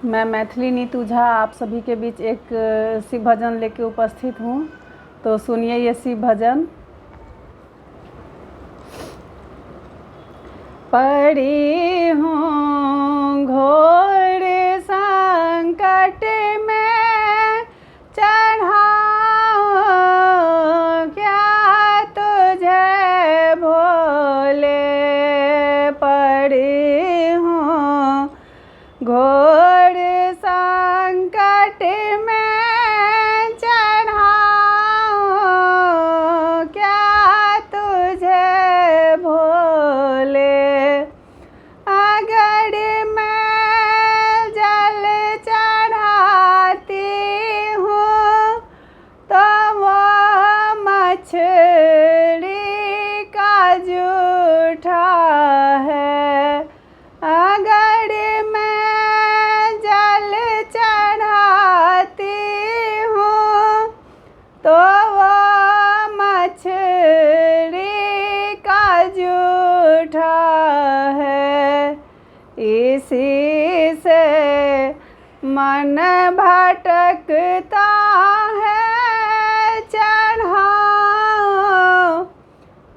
मैं मैथिली नीतू झा आप सभी के बीच एक शिव भजन लेके उपस्थित हूँ। तो सुनिए ये शिव भजन। पड़ी हूँ घोर संकट में, चढ़ाऊँ क्या तुझे भोले। पड़ी हूँ घोर संकट में, चढ़ाऊँ क्या तुझे भोले। अगर मैं जल चढ़ाती हूँ तो वो मछली का जूठा है। अगर मैं जल चढ़ाती हूँ तो वो मछली का जूठा है। इसी से मन भटकता है, चढ़ाऊँ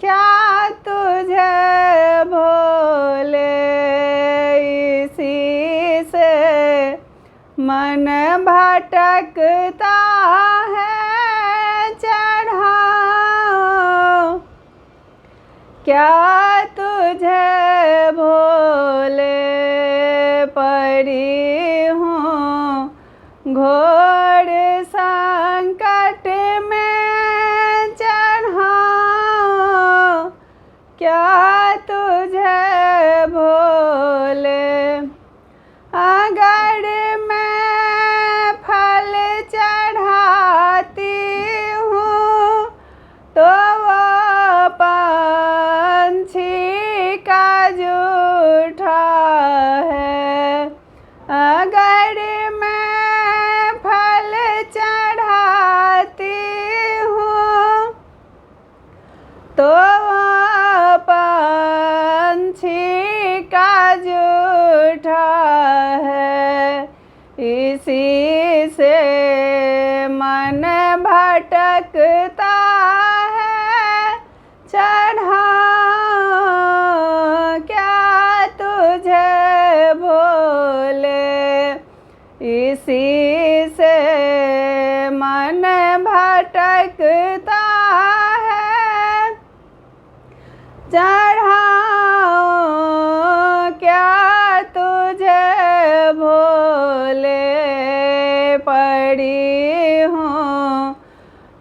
क्या तुझे भोले। इसी से मन भटकता है, चढ़ाऊँ क्या तुझे भोले। पड़ी हूँ घोर संकट में, चढ़ाऊँ क्या तुझे भोले। अगर मैं फल चढ़ाती हूँ तो वो पंछी का जूठा है। अगर मैं फल चढ़ाती हूँ तो वो पंछी का जूठा है। इसी से मन भटकता है, चढ़ाऊँ क्या तुझे भोले। इसी से मन भटकता है, चढ़ाऊँ क्या तुझे भोले। पड़ी हूँ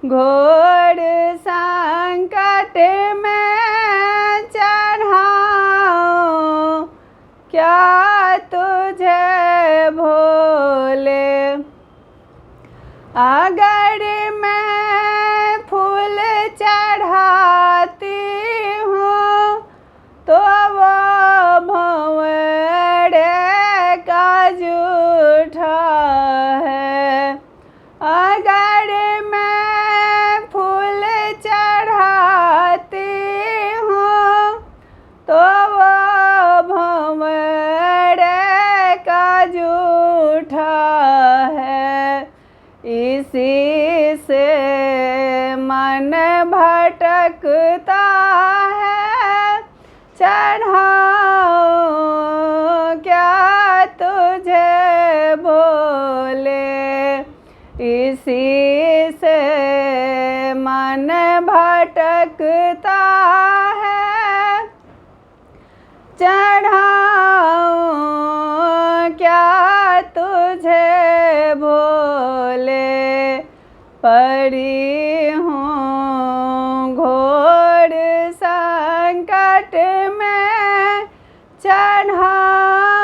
घोर संकट में, चढ़ाऊँ क्या तुझे भोले। अगर मैं फूल चढ़ाती हूँ तो वो भंवरे का जूठा है। अगर मैं फूल चढ़ाती हूँ तो वो भंवरे का जूठा है। इसी से मन भटकता है, चढ़ाऊँ क्या तुझे भोले। इसी से मन भटकता है, चढ़ाऊँ क्या तुझे भोले। पड़ी हूँ घोर संकट में, चढ़ाऊँ